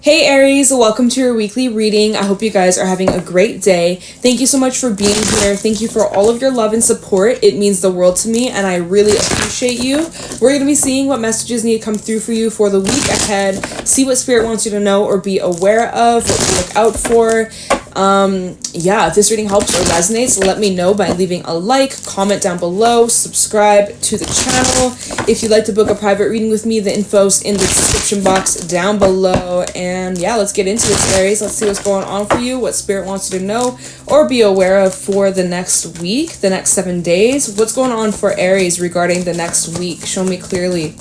Hey Aries, welcome to your weekly reading. I hope you guys are having a great day. Thank you so much for being here. Thank you for all of your love and support. It means the world to me and I really appreciate you. We're going to be seeing what messages need to come through for you for the week ahead. See what spirit wants you to know or be aware of, what to look out for. If this reading helps or resonates, let me know by leaving a like, comment down below, subscribe to the channel. If you'd like to book a private reading with me, the info's in the description box down below. And yeah, let's get into it, Aries. Let's see what's going on for you, what spirit wants you to know or be aware of for the next week, the next 7 days. What's going on for Aries regarding the next week? Show me clearly.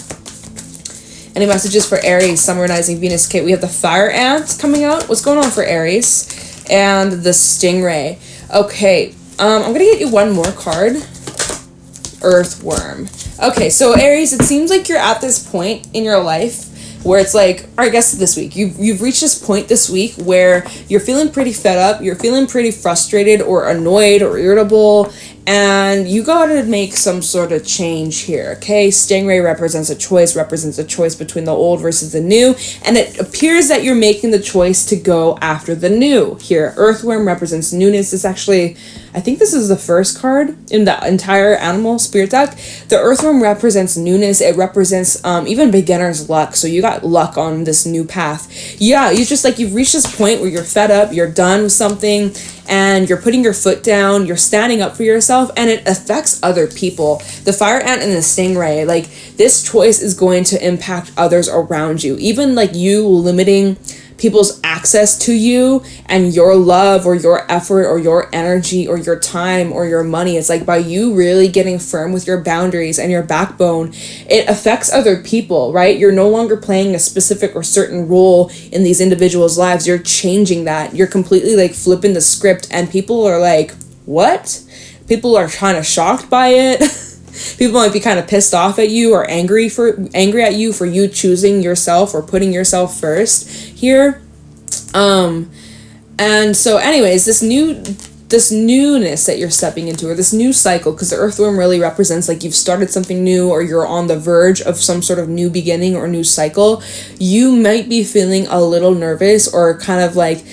Any messages for Aries, Sun, Rising, Venus? Okay, we have the Fire Ant coming out. What's going on for Aries? And the Stingray. Okay, I'm gonna get you one more card. Earthworm. Okay, so Aries, it seems like you're at this point in your life where it's like, or I guess this week, you've reached this point this week where you're feeling pretty fed up, you're feeling pretty frustrated or annoyed or irritable, and you gotta make some sort of change here, okay? Stingray represents a choice between the old versus the new, and it appears that you're making the choice to go after the new here. Earthworm represents newness. This actually, I think this is the first card in the entire animal spirit deck. The earthworm represents newness. It represents even beginner's luck. So you got luck on this new path. Yeah, you've reached this point where you're fed up, you're done with something, and you're putting your foot down, you're standing up for yourself, and it affects other people. The Fire Ant and the Stingray, like, this choice is going to impact others around you. Even like you limiting people's access to you and your love or your effort or your energy or your time or your money. It's like by you really getting firm with your boundaries and your backbone, it affects other people, right? You're no longer playing a specific or certain role in these individuals' lives. You're changing that. You're completely like flipping the script and people are like, what? People are kind of shocked by it. People might be kind of pissed off at you or angry at you for you choosing yourself or putting yourself first here. And so anyways, this newness that you're stepping into, or this new cycle, because the earthworm really represents like you've started something new or you're on the verge of some sort of new beginning or new cycle, you might be feeling a little nervous or kind of like,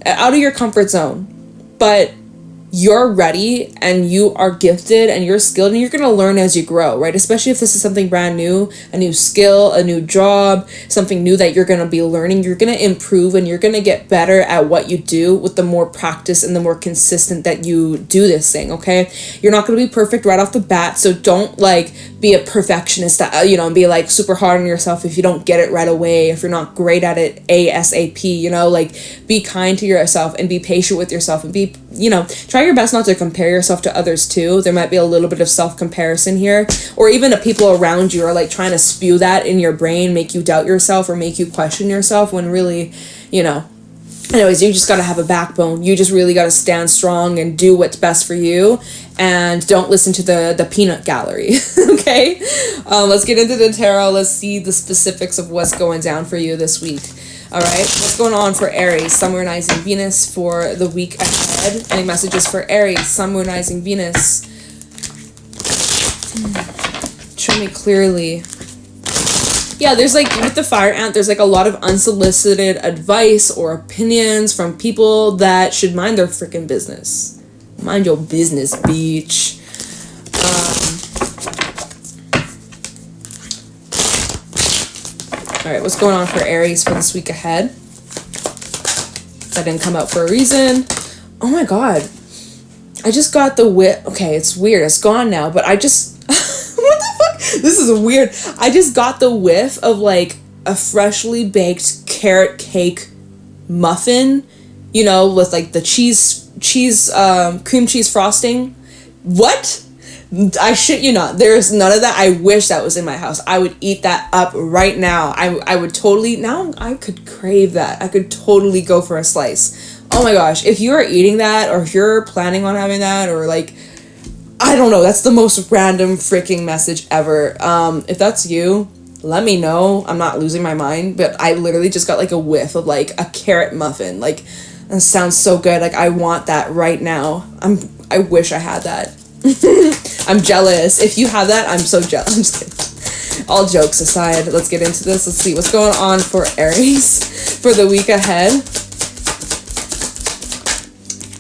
out of your comfort zone. But you're ready and you are gifted and you're skilled and you're going to learn as you grow, right? Especially if this is something brand new, a new skill, a new job, something new that you're going to be learning. You're going to improve and you're going to get better at what you do with the more practice and the more consistent that you do this thing, okay? You're not going to be perfect right off the bat, so don't like be a perfectionist, and be like super hard on yourself if you don't get it right away, if you're not great at it ASAP, like be kind to yourself and be patient with yourself and be, try your best not to compare yourself to others too. There might be a little bit of self-comparison here, or even the people around you are like trying to spew that in your brain, make you doubt yourself or make you question yourself when really, anyways, you just got to have a backbone. You just really got to stand strong and do what's best for you. And don't listen to the peanut gallery, okay? Let's get into the tarot. Let's see the specifics of what's going down for you this week. All right, what's going on for Aries, Sun, Rising, Venus for the week ahead? Any messages for Aries, Sun, Rising, Venus? Show me clearly. Yeah, there's like, with the Fire Ant, there's like a lot of unsolicited advice or opinions from people that should mind their freaking business. Mind your business, bitch. All right, what's going on for Aries for this week ahead? That didn't come out for a reason. Oh my God. I just got the whiff. Okay, it's weird. It's gone now, but I just... what the fuck? This is weird. I just got the whiff of like a freshly baked carrot cake muffin, with like the cream cheese frosting. What? I shit you not. There's none of that. I wish that was in my house. I would eat that up right now. I would totally, now I could crave that. I could totally go for a slice. Oh my gosh. If you're eating that or if you're planning on having that or like, I don't know. That's the most random freaking message ever. If that's you, let me know. I'm not losing my mind, but I literally just got like a whiff of like a carrot muffin. Like, that sounds so good. Like, I want that right now. I wish I had that. I'm jealous. If you have that, I'm so jealous. I'm just kidding. All jokes aside, let's get into this. Let's see what's going on for Aries. for the week ahead.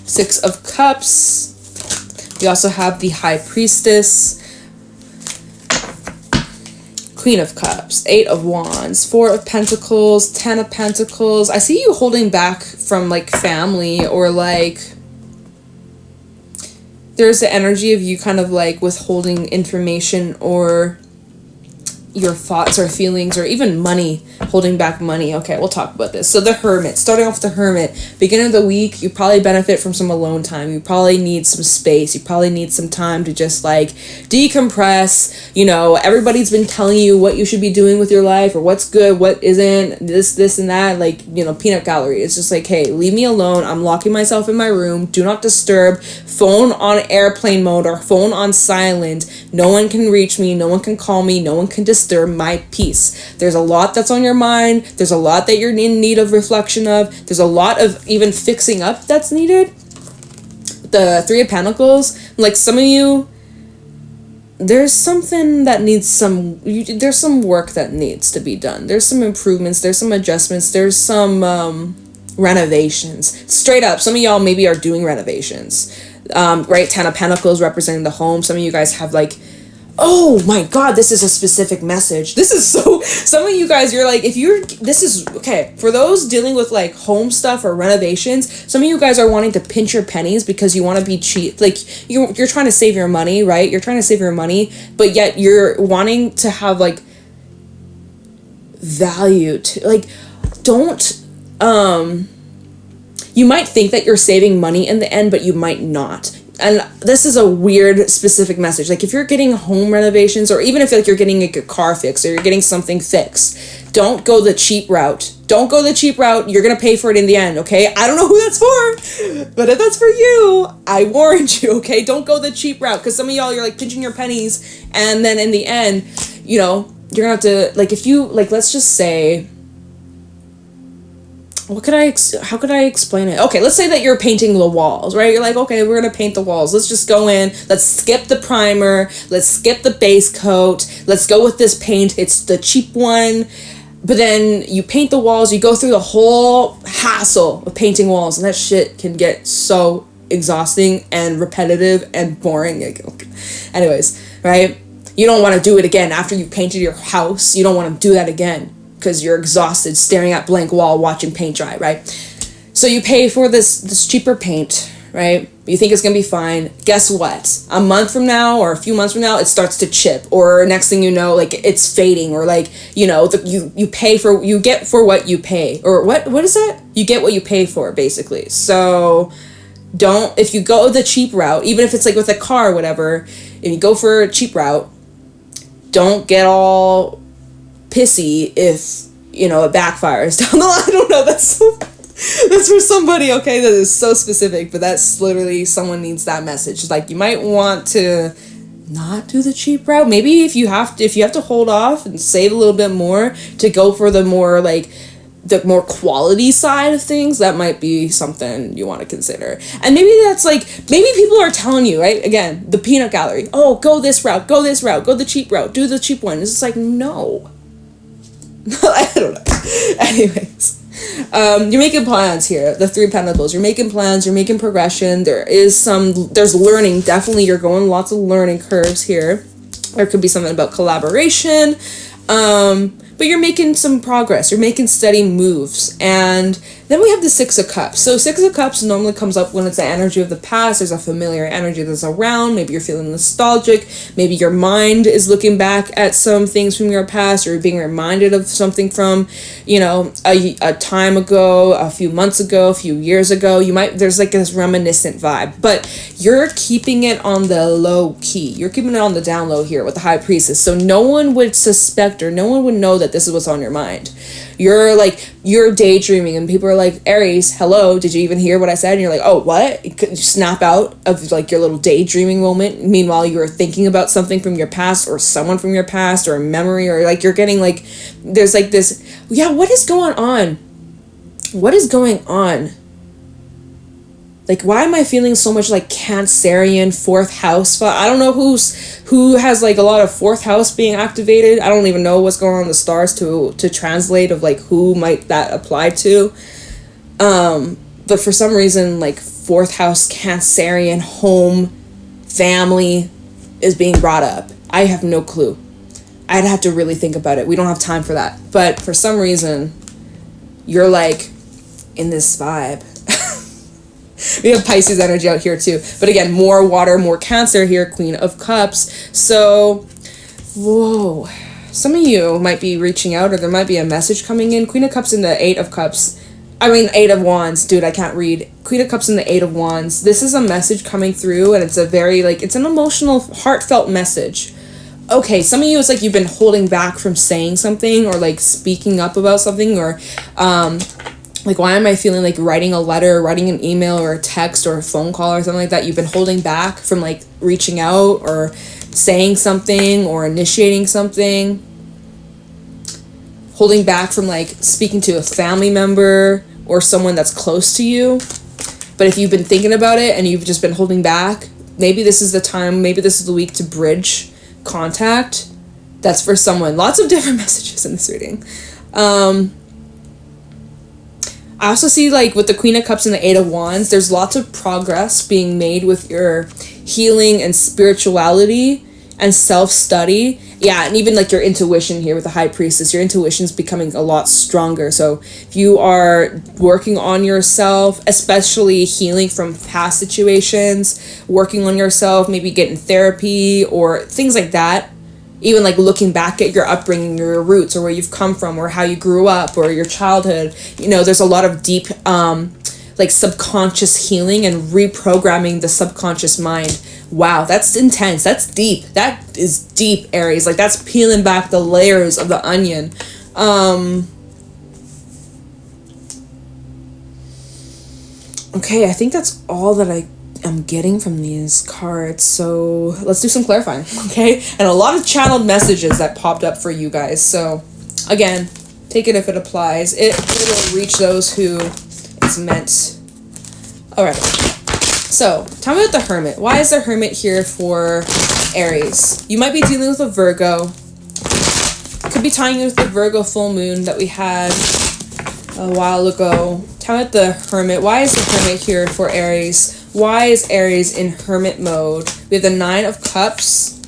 Six of Cups. We also have the High Priestess, Queen of Cups, Eight of Wands, Four of Pentacles, Ten of Pentacles. I see you holding back from like family, or like there's the energy of you kind of like withholding information or your thoughts or feelings, or even money, holding back money. Okay, we'll talk about this. So the Hermit, starting off with the Hermit, beginning of the week, you probably benefit from some alone time. You probably need some space. You probably need some time to just like decompress. You know, everybody's been telling you what you should be doing with your life, or what's good, what isn't, this and that, like, you know, peanut gallery. It's just like, hey, leave me alone. I'm locking myself in my room. Do not disturb. Phone on airplane mode or phone on silent. No one can reach me. No one can call me. No one can disturb my peace. There's a lot that's on your mind. There's a lot that you're in need of reflection of. There's a lot of even fixing up that's needed. The Three of Pentacles, like some of you, there's something that needs there's some work that needs to be done. There's some improvements. There's some adjustments. There's some renovations. Straight up, some of y'all maybe are doing renovations. Right? Ten of Pentacles representing the home. Some of you guys have like, oh my God, this is a specific message. This is so, some of you guys, you're like, this is, okay, for those dealing with like home stuff or renovations, some of you guys are wanting to pinch your pennies because you want to be cheap. Like you're trying to save your money, right? You're trying to save your money, but yet you're wanting to have like value to, like, don't, you might think that you're saving money in the end, but you might not. And this is a weird specific message. Like if you're getting home renovations, or even if like you're getting like a car fixed, or you're getting something fixed, don't go the cheap route. Don't go the cheap route. You're going to pay for it in the end, okay? I don't know who that's for, but if that's for you, I warned you, okay? Don't go the cheap route, because some of y'all, you're like pinching your pennies, and then in the end, you know, you're going to have to, like if you, like let's just say, how could I explain it? Okay, let's say that you're painting the walls, right? You're like, okay, we're going to paint the walls. Let's just go in. Let's skip the primer. Let's skip the base coat. Let's go with this paint. It's the cheap one. But then you paint the walls. You go through the whole hassle of painting walls. And that shit can get so exhausting and repetitive and boring. Anyways, right? You don't want to do it again after you painted your house. You don't want to do that again, because you're exhausted staring at blank wall watching paint dry, right? So you pay for this cheaper paint, right? You think it's gonna be fine. Guess what? A month from now or a few months from now, it starts to chip, or next thing you know, like it's fading, or like, you know, you get for what you pay, or what is that? You get what you pay for, basically. So if you go the cheap route, even if it's like with a car or whatever, if you go for a cheap route, don't get all pissy if, you know, it backfires down the line. I don't know, that's for somebody, okay, that is so specific, but that's literally, someone needs that message. Like, you might want to not do the cheap route. Maybe if you have to hold off and save a little bit more to go for the more like the more quality side of things, that might be something you want to consider. And maybe that's like, maybe people are telling you, right, again, the peanut gallery, oh, go this route, go the cheap route, do the cheap one. It's just like, no. I don't know. Anyways, you're making plans here. The Three of Pentacles. You're making plans. You're making progression. There's learning. Definitely, you're going lots of learning curves here. There could be something about collaboration. But you're making some progress. You're making steady moves. And then we have the Six of Cups. So Six of Cups normally comes up when it's the energy of the past. There's a familiar energy that's around. Maybe you're feeling nostalgic. Maybe your mind is looking back at some things from your past, or being reminded of something from, you know, a time ago, a few months ago, a few years ago. There's like this reminiscent vibe, but you're keeping it on the low key. You're keeping it on the down low here with the High Priestess. So no one would suspect, or no one would know that this is what's on your mind. You're daydreaming, and people are like, Aries, hello, did you even hear what I said? And you're like, oh, what? You snap out of like your little daydreaming moment. Meanwhile, you're thinking about something from your past, or someone from your past, or a memory, or like you're getting like, there's like this, yeah, what is going on? What is going on? Like, why am I feeling so much like Cancerian fourth house? I don't know who has like a lot of fourth house being activated. I don't even know what's going on in the stars to translate of like who might that apply to. But for some reason, like fourth house Cancerian home family is being brought up. I have no clue. I'd have to really think about it. We don't have time for that. But for some reason, you're like in this vibe. We have Pisces energy out here too. But again, more water, more Cancer here, Queen of Cups. So, whoa. Some of you might be reaching out, or there might be a message coming in. Queen of Cups and the Eight of Cups. Eight of Wands. Dude, I can't read. Queen of Cups and the Eight of Wands. This is a message coming through, and it's a very, like, it's an emotional, heartfelt message. Okay, some of you, it's like you've been holding back from saying something, or, like, speaking up about something, or, like, why am I feeling like writing a letter, writing an email, or a text, or a phone call, or something like that? You've been holding back from, like, reaching out, or saying something, or initiating something. Holding back from, like, speaking to a family member, or someone that's close to you. But if you've been thinking about it, and you've just been holding back, maybe this is the time, maybe this is the week to bridge contact. That's for someone. Lots of different messages in this reading. I also see, like, with the Queen of Cups and the Eight of Wands, there's lots of progress being made with your healing and spirituality and self-study. Yeah, and even, like, your intuition here with the High Priestess. Your intuition's becoming a lot stronger. So if you are working on yourself, especially healing from past situations, working on yourself, maybe getting therapy or things like that, even like looking back at your upbringing, your roots, or where you've come from, or how you grew up, or your childhood, you know, there's a lot of deep like subconscious healing and reprogramming the subconscious mind. Wow, that's intense. That's deep. That is deep, Aries. Like, that's peeling back the layers of the onion. Okay, I think that's all that I'm getting from these cards. So let's do some clarifying, okay? And a lot of channeled messages that popped up for you guys. So again, take it if it applies. It will reach those who it's meant. All right. So tell me about the Hermit. Why is the Hermit here for Aries? You might be dealing with a Virgo. Could be tying in with the Virgo full moon that we had a while ago. Tell me about the Hermit. Why is the Hermit here for Aries? Why is Aries in Hermit mode? We have the Nine of Cups.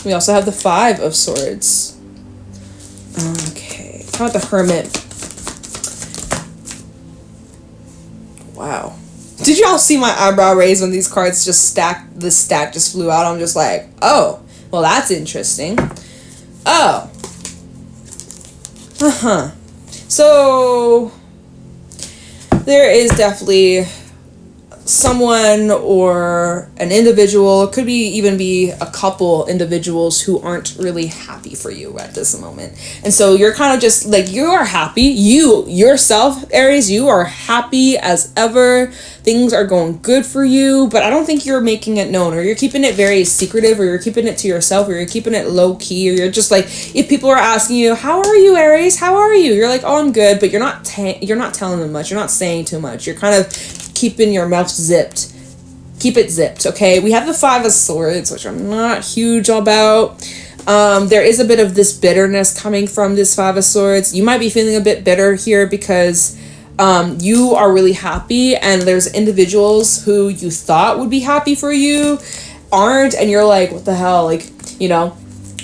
We also have the Five of Swords. Okay. How about the Hermit? Wow. Did y'all see my eyebrow raise when these cards just stacked? The stack just flew out. I'm just like, oh, well, that's interesting. Oh. Uh-huh. So there is definitely someone or an individual, it could be even be a couple individuals who aren't really happy for you at this moment. And so you're kind of just like, you are happy. You yourself, Aries, you are happy as ever. Things are going good for you, but I don't think you're making it known, or you're keeping it very secretive, or you're keeping it to yourself, or you're keeping it low key, or you're just like, if people are asking you, how are you, Aries? How are you? You're like, oh, I'm good, but you're not telling them much. You're not saying too much. You're kind of keeping your mouth zipped. Keep it zipped, okay? We have the Five of Swords, which I'm not huge about. There is a bit of this bitterness coming from this Five of Swords. You might be feeling a bit bitter here because you are really happy, and there's individuals who you thought would be happy for you aren't, and you're like, what the hell? Like, you know,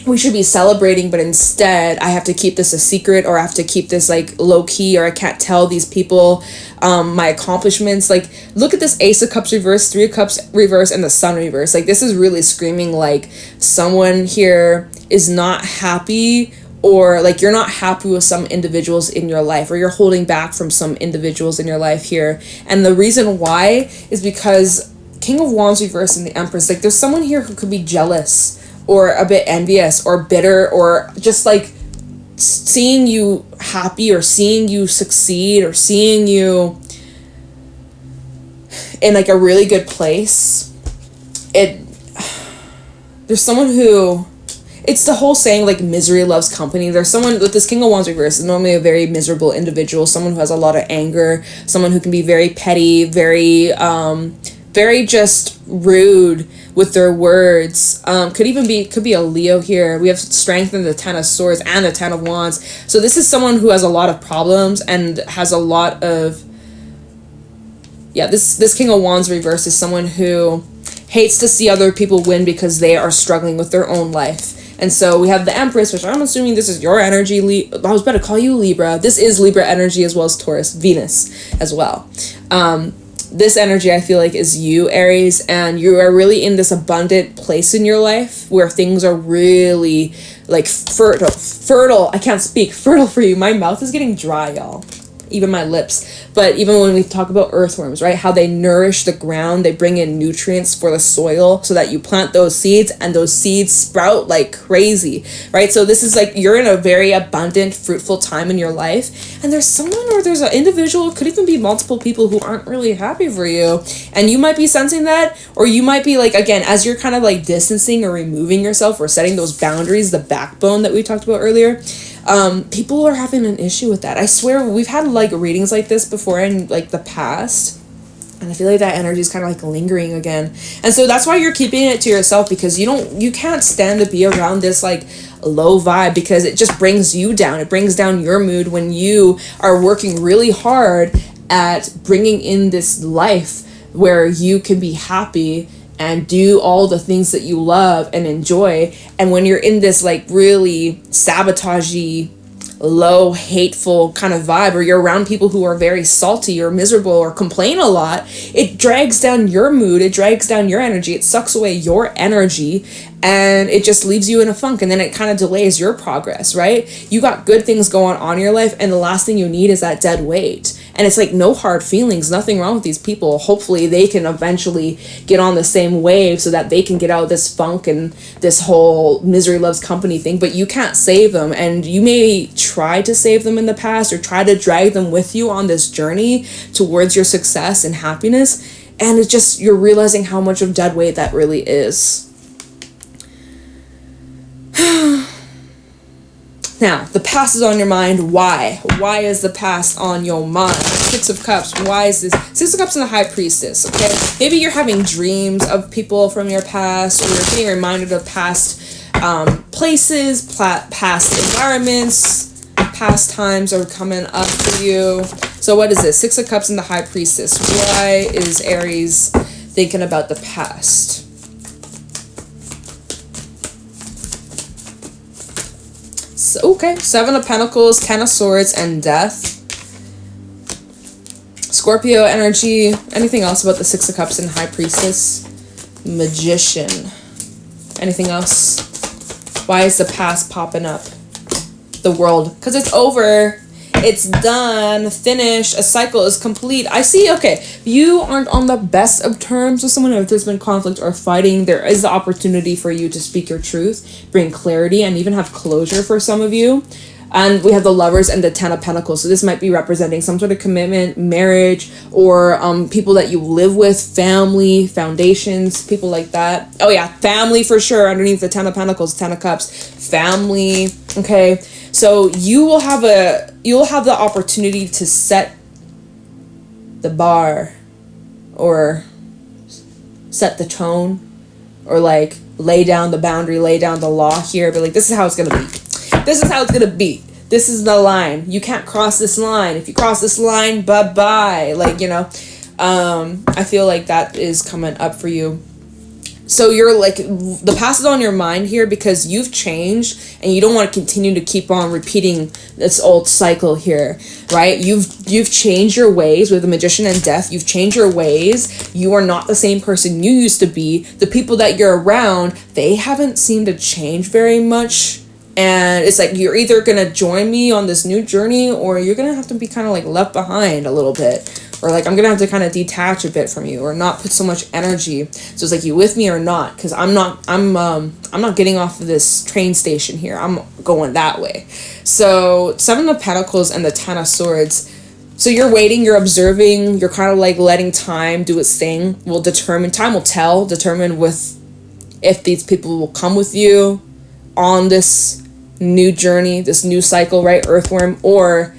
we should be celebrating, but instead I have to keep this a secret, or I have to keep this like low key, or I can't tell these people my accomplishments. Like, look at this Ace of Cups reverse, Three of Cups reverse, and the Sun reverse. Like, this is really screaming like someone here is not happy, or like you're not happy with some individuals in your life, or you're holding back from some individuals in your life here. And the reason why is because King of Wands reverse and the Empress, like there's someone here who could be jealous, or a bit envious, or bitter, or just like seeing you happy, or seeing you succeed, or seeing you in like a really good place. There's someone who, it's the whole saying, like, misery loves company. There's someone with this King of Wands reverse is normally a very miserable individual, someone who has a lot of anger, someone who can be very petty, very just rude with their words. Could be a Leo here. We have strength in the Ten of Swords and the Ten of Wands. So this is someone who has a lot of problems and has a lot of, this King of Wands reverse is someone who hates to see other people win because they are struggling with their own life. And so we have the Empress, which I'm assuming this is your energy. I was about to call you Libra. This is Libra energy as well as Taurus, Venus as well. This energy, I feel like, is you, Aries, and you are really in this abundant place in your life where things are really, like, fertile. I can't speak. Fertile for you. My mouth is getting dry, y'all. Even my lips. But even when we talk about earthworms, right, how they nourish the ground, they bring in nutrients for the soil so that you plant those seeds and those seeds sprout like crazy, right? So this is like, you're in a very abundant, fruitful time in your life, and there's someone, or there's an individual, could even be multiple people who aren't really happy for you, and you might be sensing that, or you might be like, again, as you're kind of like distancing or removing yourself or setting those boundaries, the backbone that we talked about earlier, people are having an issue with that. I swear we've had like readings like this before in like the past, and I feel like that energy is kind of like lingering again. And so that's why you're keeping it to yourself, because you can't stand to be around this like low vibe, because it just brings you down. It brings down your mood when you are working really hard at bringing in this life where you can be happy and do all the things that you love and enjoy. And when you're in this like really sabotagey, low, hateful kind of vibe, or you're around people who are very salty or miserable or complain a lot, it drags down your mood, it drags down your energy, it sucks away your energy, and it just leaves you in a funk, and then it kind of delays your progress, right? You got good things going on in your life, and the last thing you need is that dead weight. And it's like, no hard feelings, nothing wrong with these people. Hopefully they can eventually get on the same wave so that they can get out of this funk and this whole misery loves company thing, but you can't save them. And you may try to save them in the past or try to drag them with you on this journey towards your success and happiness. And it's just, you're realizing how much of dead weight that really is. Now, the past is on your mind. Why? Why is the past on your mind? Six of Cups. Why is this? Six of Cups and the High Priestess, okay? Maybe you're having dreams of people from your past, or you're getting reminded of past places, past environments, past times are coming up for you. So what is this? Six of Cups and the High Priestess. Why is Aries thinking about the past? Okay, Seven of Pentacles, Ten of Swords, and Death. Scorpio energy. Anything else about the Six of Cups and High Priestess? Magician. Anything else? Why is the past popping up? The World. Because it's over. It's done. Finished. A cycle is complete. I see, okay, you aren't on the best of terms with someone. If there's been conflict or fighting, there is the opportunity for you to speak your truth, bring clarity, and even have closure for some of you. And we have the Lovers and the Ten of Pentacles. So this might be representing some sort of commitment, marriage, or people that you live with, family, foundations, people like that. Oh yeah, family for sure. Underneath the Ten of Pentacles, Ten of Cups, family. Okay, so you'll have the opportunity to set the bar, or set the tone, or like lay down the boundary, lay down the law here. But like, this is how it's gonna be. This is how it's gonna be. This is the line. You can't cross this line. If you cross this line, bye-bye. Like, you know, I feel like that is coming up for you. So you're like, the past is on your mind here because you've changed and you don't want to continue to keep on repeating this old cycle here, right? You've changed your ways with the Magician and Death. You've changed your ways. You are not the same person you used to be. The people that you're around, they haven't seemed to change very much. And it's like, you're either going to join me on this new journey, or you're going to have to be kind of like left behind a little bit. Or like, I'm going to have to kind of detach a bit from you, or not put so much energy. So it's like, you with me or not? Because I'm not getting off of this train station here. I'm going that way. So Seven of Pentacles and the Ten of Swords. So you're waiting, you're observing, you're kind of like letting time do its thing. Time will tell, determine with if these people will come with you, on this new journey, this new cycle, right, earthworm, or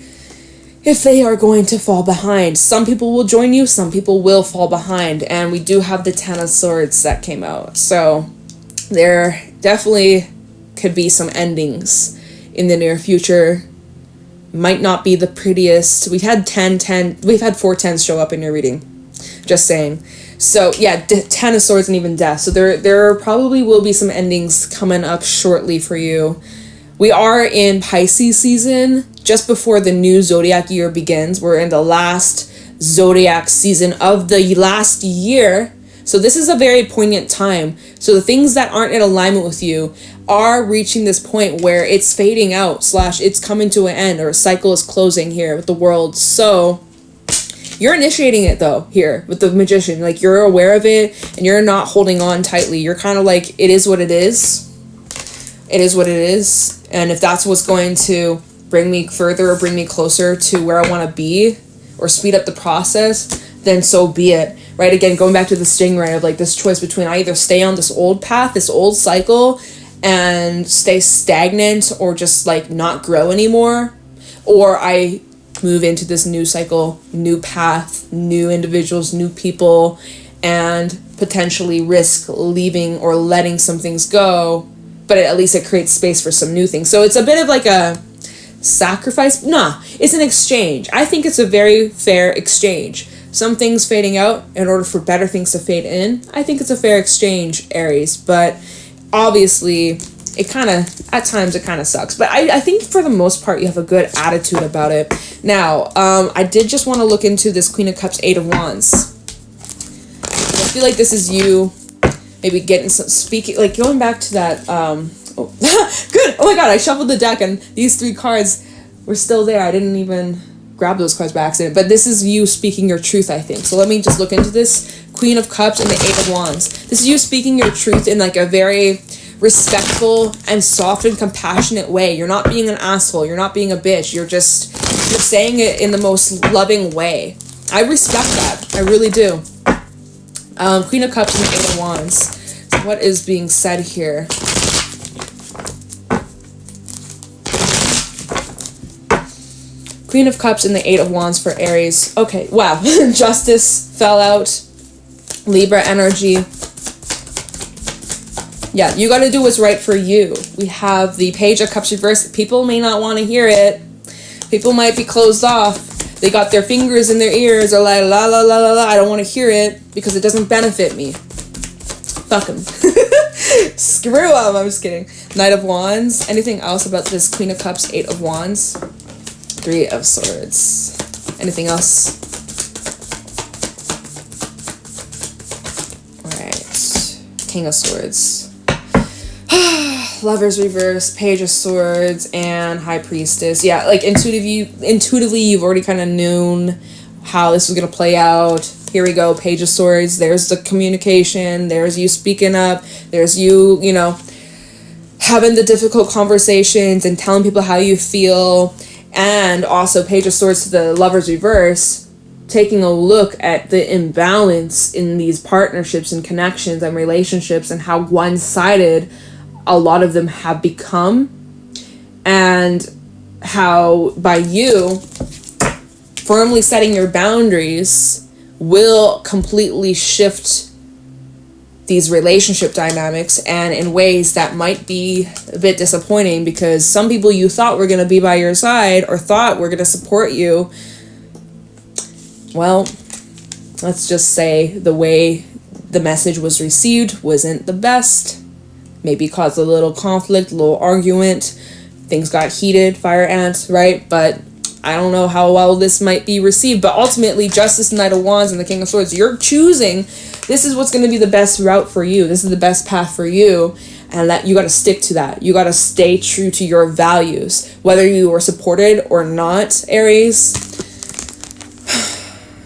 if they are going to fall behind. Some people will join you, some people will fall behind, and we do have the Ten of Swords that came out. So there definitely could be some endings in the near future. Might not be the prettiest. We've had 10, we've had 4 tens show up in your reading. Just saying. So yeah, Ten of Swords and even Death. So there probably will be some endings coming up shortly for you. We are in Pisces season, just before the new zodiac year begins. We're in the last zodiac season of the last year. So this is a very poignant time. So the things that aren't in alignment with you are reaching this point where it's fading out / it's coming to an end, or a cycle is closing here with the world. So you're initiating it though here with the Magician. Like, you're aware of it and you're not holding on tightly. You're kind of like, it is what it is. It is what it is. And if that's what's going to bring me further or bring me closer to where I want to be or speed up the process, then so be it. Right? Again, going back to the stingray of like this choice between I either stay on this old path, this old cycle, and stay stagnant or just like not grow anymore, or I move into this new cycle, new path, new individuals, new people, and potentially risk leaving or letting some things go, but at least it creates space for some new things. So it's a bit of like a sacrifice. Nah, it's an exchange. I think it's a very fair exchange. Some things fading out in order for better things to fade in. I think it's a fair exchange, Aries, but obviously it kind of, at times it kind of sucks. But I think for the most part you have a good attitude about it. Now, I did just want to look into this Queen of Cups, 8 of Wands. I feel like this is you maybe getting some speaking, like going back to that, good, oh my god, I shuffled the deck and these 3 cards were still there. I didn't even grab those cards by accident, but this is you speaking your truth, I think. So let me just look into this Queen of Cups and the 8 of Wands. This is you speaking your truth in like a very respectful and soft and compassionate way. You're not being an asshole. You're not being a bitch. You're saying it in the most loving way. I respect that. I really do. Queen of Cups and the 8 of Wands. So what is being said here? Queen of Cups and the 8 of Wands for Aries. Okay, wow. Justice fell out. Libra energy. Yeah, you got to do what's right for you. We have the Page of Cups reversed. People may not want to hear it. People might be closed off. They got their fingers in their ears or like, la, la, la, la, la. I don't want to hear it because it doesn't benefit me. Fuck them. Screw them. I'm just kidding. Knight of Wands. Anything else about this Queen of Cups, 8 of Wands? 3 of Swords. Anything else? Alright. King of Swords. Lovers reverse, Page of Swords, and High Priestess. Yeah, like intuitively you've already kind of known how this was going to play out. Here we go, Page of Swords. There's the communication. There's you speaking up. There's you, having the difficult conversations and telling people how you feel. And also Page of Swords to the Lovers reverse, taking a look at the imbalance in these partnerships and connections and relationships and how one-sided a lot of them have become, and how by you firmly setting your boundaries will completely shift these relationship dynamics, and in ways that might be a bit disappointing, because some people you thought were going to be by your side or thought were going to support you, well, let's just say the way the message was received wasn't the best. Maybe caused a little conflict, a little argument. Things got heated, fire ants, right? But I don't know how well this might be received. But ultimately, Justice, Knight of Wands, and the King of Swords, you're choosing. This is what's going to be the best route for you. This is the best path for you. And that you got to stick to that. You got to stay true to your values. Whether you are supported or not, Aries,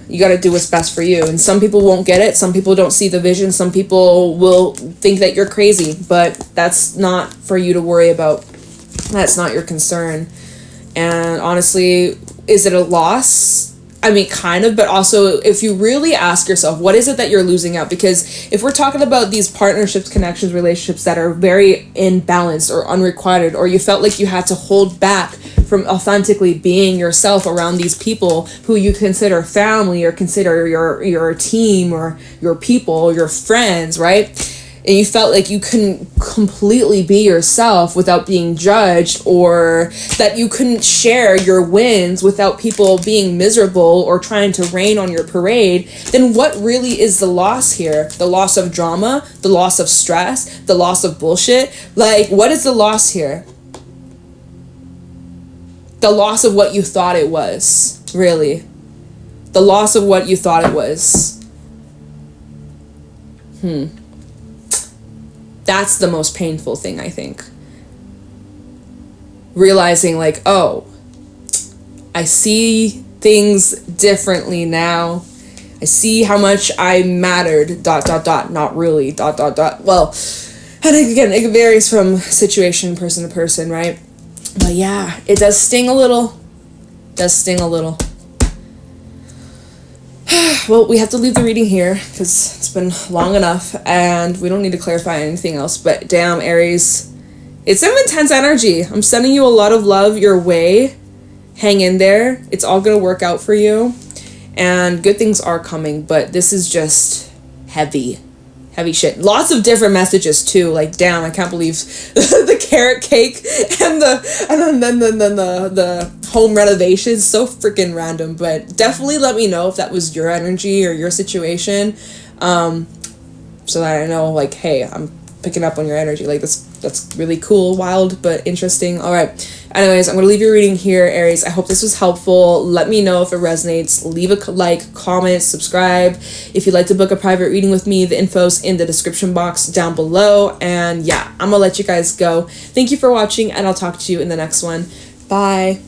you got to do what's best for you. And some people won't get it. Some people don't see the vision. Some people will think that you're crazy. But that's not for you to worry about. That's not your concern. And honestly, is it a loss? I mean, kind of, but also if you really ask yourself, what is it that you're losing out? Because if we're talking about these partnerships, connections, relationships that are very imbalanced or unrequited, or you felt like you had to hold back from authentically being yourself around these people who you consider family or consider your team or your people, your friends, right? And you felt like you couldn't completely be yourself without being judged, or that you couldn't share your wins without people being miserable or trying to rain on your parade, then what really is the loss here? The loss of drama, the loss of stress, the loss of bullshit? Like, what is the loss here? The loss of what you thought it was, really. The loss of what you thought it was. That's the most painful thing, I think. Realizing like, oh, I see things differently now. I see how much I mattered, ... not really, ... Well, and again, it varies from situation, person to person, right? But yeah, it does sting a little. Well, we have to leave the reading here because it's been long enough and we don't need to clarify anything else. But damn, Aries, it's some intense energy. I'm sending you a lot of love your way. Hang in there. It's all going to work out for you. And good things are coming, but this is just heavy shit. Lots of different messages too. Like, damn, I can't believe the carrot cake and then the home renovations. So freaking random. But definitely let me know if that was your energy or your situation, so that I know, like, hey, I'm picking up on your energy. Like, that's really cool, wild, but interesting. All right. Anyways, I'm going to leave your reading here, Aries. I hope this was helpful. Let me know if it resonates. Leave a like, comment, subscribe. If you'd like to book a private reading with me, the info's in the description box down below. And yeah, I'm going to let you guys go. Thank you for watching, and I'll talk to you in the next one. Bye.